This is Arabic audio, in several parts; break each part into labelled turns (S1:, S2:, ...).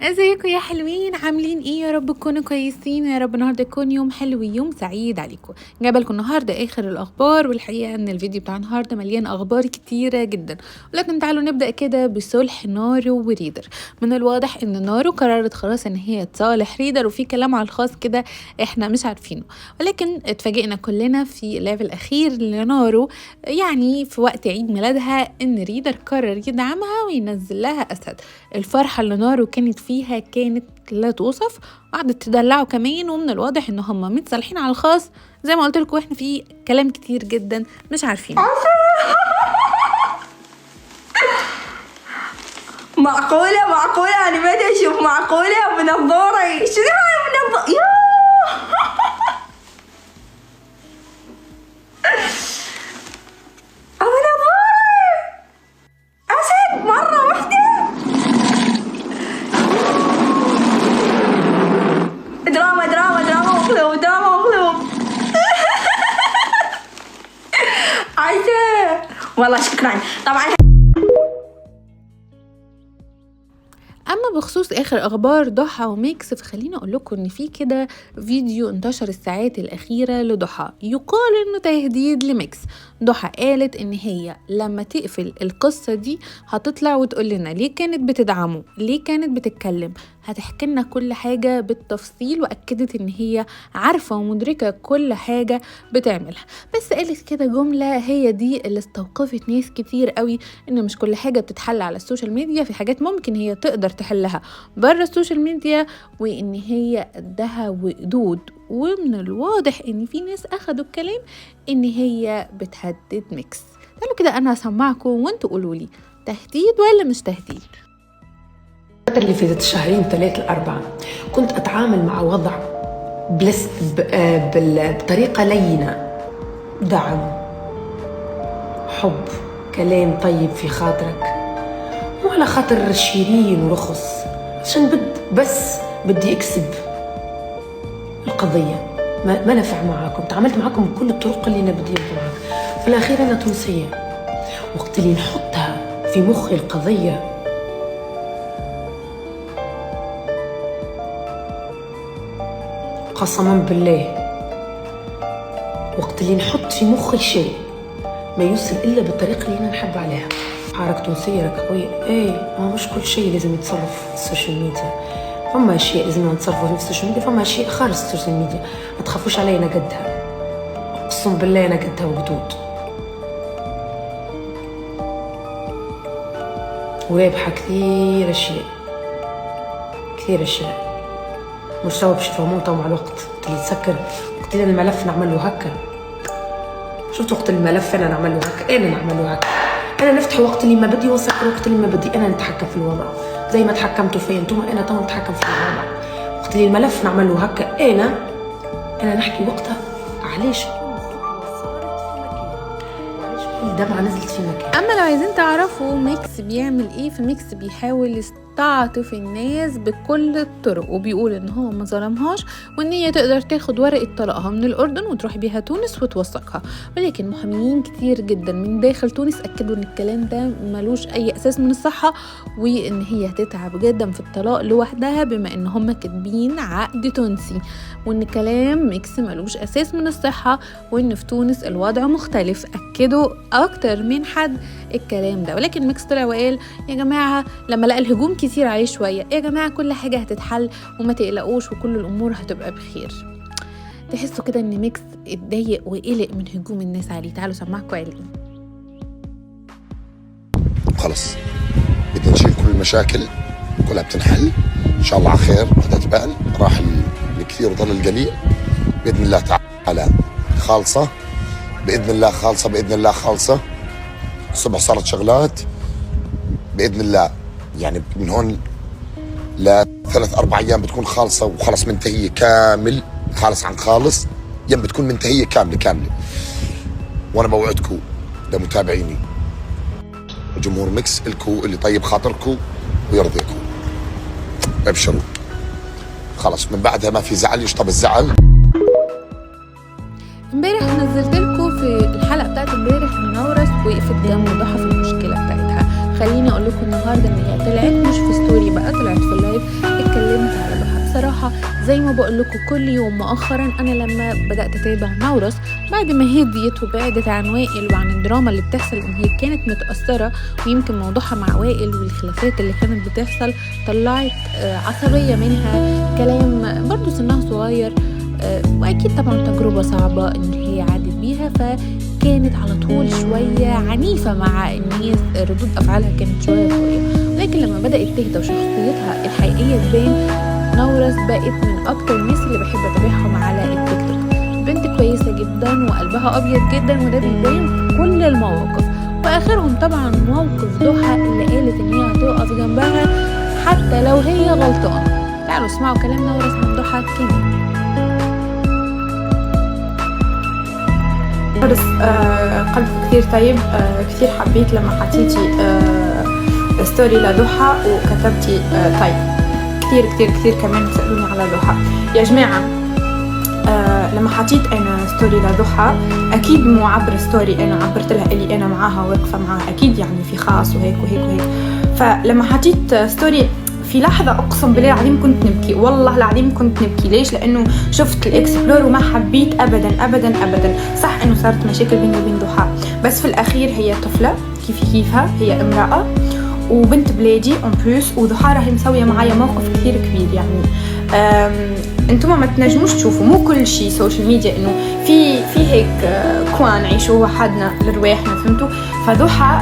S1: ازيكم يا حلوين؟ عاملين ايه؟ يا رب تكونوا كويسين، ويا رب النهارده يكون يوم حلو ويوم سعيد عليكم. جايبه لكم النهارده اخر الاخبار، والحقيقه ان الفيديو بتاع النهارده مليان اخبار كتيره جدا، ولكن تعالوا نبدا كده بصلح نارو وريدر. من الواضح ان نارو قررت خلاص ان هي تصالح ريدر، وفي كلام على الخاص كده احنا مش عارفينه، ولكن اتفاجئنا كلنا في الليف الاخير لنارو، يعني في وقت عيد ميلادها، ان ريدر قرر يدعمها وينزل لها اسد. الفرحه اللي نارو كانت فيها كانت لا توصف، وقعدت تدلعه كمان، ومن الواضح ان هم متصالحين على الخاص. زي ما قلت لكم احنا في كلام كتير جدا مش عارفين.
S2: معقولة أنا بدي أشوف. معقولة بنظاري؟ شنو هاي بنظاري؟ يا بنظاري أسد مرة واحدة. دراما وقلوب. عايزة والله شكرا طبعا.
S1: اما بخصوص اخر اخبار ضحى وميكس، فخليني اقول لكم ان في كده فيديو انتشر الساعات الاخيره لضحى، يقال انه تهديد لميكس. ضحى قالت ان هي لما تقفل القصه دي هتطلع وتقول لنا ليه كانت بتدعمه، ليه كانت بتتكلم، هتحكي لنا كل حاجه بالتفصيل، واكدت ان هي عارفه ومدركه كل حاجه بتعملها. بس قالت كده جمله هي دي اللي استوقفت ناس كتير قوي، ان مش كل حاجه بتتحل على السوشيال ميديا، في حاجات ممكن هي تقدر تحلها بره السوشيال ميديا، وان هي قدها وقدود. ومن الواضح ان في ناس اخدوا الكلام ان هي بتهدد ميكس. تعالوا كده انا هسمعكم وانتوا قولوا لي تهديد ولا مش تهديد.
S3: الفترة اللي فاتت الشهرين 3-4 كنت أتعامل مع وضع بطريقة لينة، دعم، حب، كلام طيب في خاطرك، مو على خاطر شيرين ورخص، عشان بدي أكسب القضية. ما نفع معاكم، تعاملت معاكم بكل الطرق اللي أنا بدي معاك. في الأخير أنا تونسية، وقت اللي نحطها في مخي القضية قسما بالله، وقت اللي نحط في مخي شيء ما يوصل إلا بالطريقة اللي أنا نحب عليها. حارك تونسية راك قوية، ما مش كل شيء لازم يتصرف في السوشيال ميديا، فما أشياء لازم نتصرفوا في السوشيال ميديا، فما أشياء خارج السوشيال ميديا. ما تخافوش علي، أنا قدها، أقسم بالله أنا قدها وقدود، ورابحة كثير أشياء مش توا باش تفهمون مع الوقت. وقت اللي تسكر، وقت اللي الملف نعمل له هكا، شفت وقت الملف انا نعمل له هكا، انا نفتح وقت اللي ما بدي وسكر، وقت اللي ما بدي انا نتحكم في الوضع زي ما تحكمتوا فيا انتم. انا تو نتحكم في الوضع، وقت اللي الملف نعمل له هكا انا نحكي وقتها علاش الدمعة نزلت في مكان.
S1: اما لو عايزين تعرفوا ميكس بيعمل ايه، فميكس بيحاول يستعطف الناس بكل الطرق، وبيقول ان هو ما ظلمهاش، وان هي تقدر تاخد ورقه طلاقها من الاردن وتروح بيها تونس وتوثقها. ولكن محاميين كتير جدا من داخل تونس اكدوا ان الكلام ده ملوش اي اساس من الصحه، وان هي هتتعب جدا في الطلاق لوحدها، بما ان هم كاتبين عقد تونسي، وان كلام ميكس ملوش اساس من الصحه، وان في تونس الوضع مختلف. اكدوا اكتر من حد الكلام ده، ولكن ميكس طلع وقال يا جماعه لما لقى الهجوم كتير عليه شويه، يا جماعه كل حاجه هتتحل وما تقلقوش وكل الامور هتبقى بخير. تحسوا كده ان ميكس اتضايق وقلق من هجوم الناس عليه. تعالوا سمعكم عليه.
S4: خلص بدنا نشيل كل المشاكل، كلها بتنحل ان شاء الله على خير. بدها تبان، راح الكثير وظل القليل باذن الله تعالى. خالصه باذن الله، خالصه. الصبح صارت شغلات باذن الله، يعني من هون ل 3-4 أيام بتكون خالصه وخلص منتهيه كامل، خالص عن خالص، يوم بتكون منتهيه كامله. وانا بوعدكم لمتابعيني وجمهور ميكس، الكو اللي طيب خاطركم ويرضيكم، ابشروا. خلص من بعدها ما في زعل، يشطب الزعل.
S1: امبارح نزلت لكم في الحلقه بتاعت امبارح ان نورس وقفت جنب ضحى في المشكله بتاعتها. خليني خليني اقول لكم النهارده ان هي طلعت مش في ستوري بقى، طلعت في اللايف اتكلمت على ضحى. بصراحه زي ما بقول لكم كل يوم مؤخرا انا لما بدات اتابع نورس بعد ما هديت وبعدت عن وائل وعن الدراما اللي بتحصل، ان هي كانت متاثره ويمكن موضوعها مع وائل والخلافات اللي كانت بتحصل طلعت عصبيه منها، كلام برضو سنها صغير، واكيد طبعا تجربه صعبه ان هي عدت بيها، فكانت على طول شويه عنيفه مع الناس، ردود افعالها كانت شويه قويه. لكن لما بدات تهدى وشخصيتها الحقيقيه تبان، نورس بقت من اكتر الناس اللي بحب اتابعهم على التيك توك. بنت كويسه جدا وقلبها ابيض جدا، وده بيبان كل المواقف، واخرهم طبعا موقف ضحى اللي قالت ان هي هتقف جنبها حتى لو هي غلطانه. تعالوا اسمعوا كلام نورس عن ضحى كمان.
S5: نورس قلبك كثير طيب، كثير حبيت لما حطيتي ستوري لضحى وكتبتي طيب. كثير كثير كثير كمان تسألوني على ضحى يا جماعة. لما حطيت انا ستوري لضحى اكيد مو عبر ستوري انا عبرت لها اللي انا معاها واقفه معاها، اكيد يعني في خاص وهيك وهيك وهيك. فلما حطيت ستوري في لحظة أقسم بالله العظيم كنت نبكي، والله العظيم كنت نبكي. ليش؟ لأنه شفت الإكسبلور وما حبيت أبدا أبدا أبدا. صح إنه صارت مشاكل بيني وبين ضحى، بس في الأخير هي طفلة كيفها، هي امرأة وبنت بلادي اون بلوس، وضحى راهي مسوية معايا موقف كثير كبير. يعني انتم ما تنجموش تشوفوا، مو كل شيء سوشيال ميديا انه في هيك كوان نعيشوه وحدنا لرواحنا، فهمتوا؟ فضحى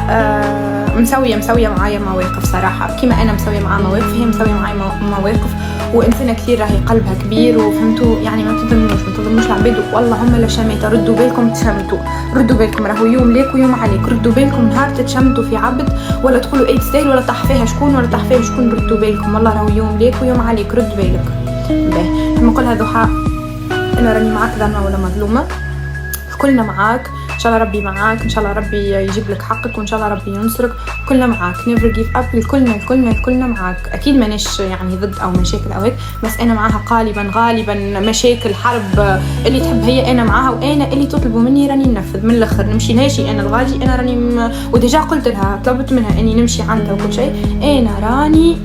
S5: مسوية معايا مواقف صراحة، كما أنا مسوية معاها مواقف هي مسوية معايا مواقف، وإنسانة كثير راهي قلبها كبير، وفهمتوا يعني ما تظلموش العباد. والله هم لا شماتة، ردوا بالكم تشمتوا، ردوا بالكم راهو يوم ليك ويوم عليك، ردوا بالكم نهار تتشمتوا في عبد ولا تقولوا ايه تستاهل ولا طح فيها شكون ولا طح فيها شكون، ردوا بالكم والله راهو يوم ليك ويوم عليك، رد بالك. لما نقولها ضحى أنا راني معاك ظالمة ولا مظلومة، كلنا معاك، إن شاء الله ربي معاك، إن شاء الله ربي يجيب لك حقك، وإن شاء الله ربي ينصرك، كلنا معاك never give up، الكلنا معاك. أكيد مانيش يعني ضد أو مشاكل أو هيك، بس أنا معاها غالبا مشاكل حرب، اللي تحب هي أنا معاها، وأنا اللي تطلبوا مني راني ننفذ من الآخر، نمشي ناشي أنا الغادي، أنا راني وديجا قلت لها طلبت منها إني نمشي عندها وكل شيء، أنا راني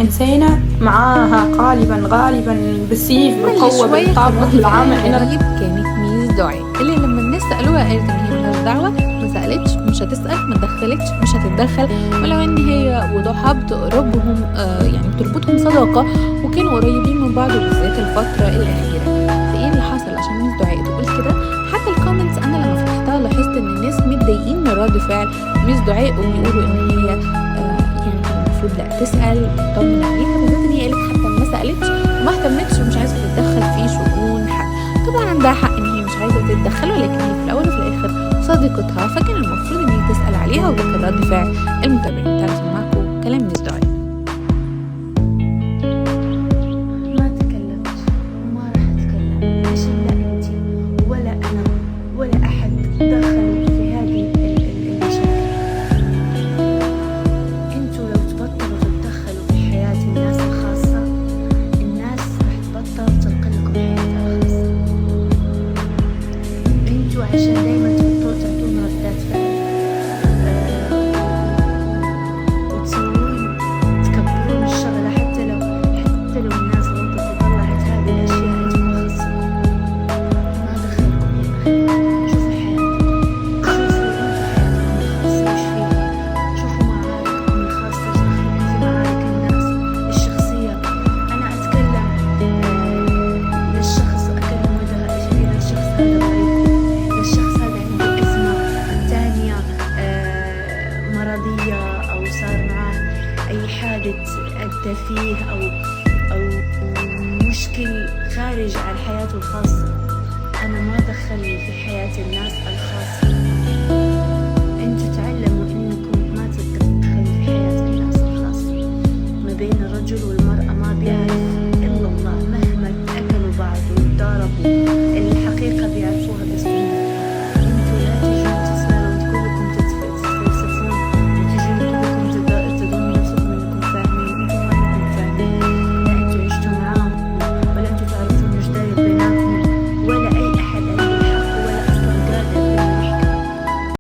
S5: إنسانة معاها غالبا بالسيف بالقوة بالطاقة بالعامة.
S1: أنا كانت ميس دعاء اللي لما الناس سألوها قالت إن هي ملهاش دعوة، ما سألتش، مش هتسأل، ما تدخلتش، مش هتتدخل، ولو إن هي وضحى بتقربهم يعني بتربطهم صداقة وكانوا قريبين من بعض بالذات الفترة الأخيرة. فإيه اللي حصل عشان ميس دعاء تقول كده؟ حتى الكومنتس أنا لما فتحتها لاحظت إن الناس متضايقين من رد فعل ميس دعاء، وبيقولوا إن هي يعني كان المفروض لا تسأل تطمن عليها، بالذات إن هي قالت حتى ما سألتش وما اهتمتش ومش عايزة تتدخل في شؤون حد. طبعا عندها حق إن هي مش عايزة تتدخل، ولكن هي في الأول وفي الآخر صديقتها، فكان المفروض إن هي تسأل عليها، وده كان رد فعل المتابعين. تعالوا نسمعكم كلام ميس دعاء.
S6: ما تكلمت وما راح أتكلم عشان لا أنتي ولا أنا ولا أحد دخلوا في هذه المشاكل. انتوا لو تبطلوا تتدخلوا في حياة الناس الخاصة، الناس راح تبطل تنقل لكم حياتها الخاصة. انتوا عشان دايما تعطون ردات فعل وتسوون تكبرون الشغلة، حتى لو الناس غلطت وطلعت هذه الأشياء انتوا ما خصكم، ما دخلكم بالأخير. شوفوا حياتكم، شوفوا انتوا حياتكم الخاصة وش فيها، شوفوا معارككم الخاصة، دخلوا في معارك الناس الشخصية. أنا أتكلم للشخص وأكلم إذا الشخص هذا مريض، إذا الشخص هذا عنده أزمة تانية مرضية، أو صار معاه أي حادث أدى فيه أو مشكل خارج عن حياته الخاصة. أنا ما دخلني في حياة الناس الخاصة.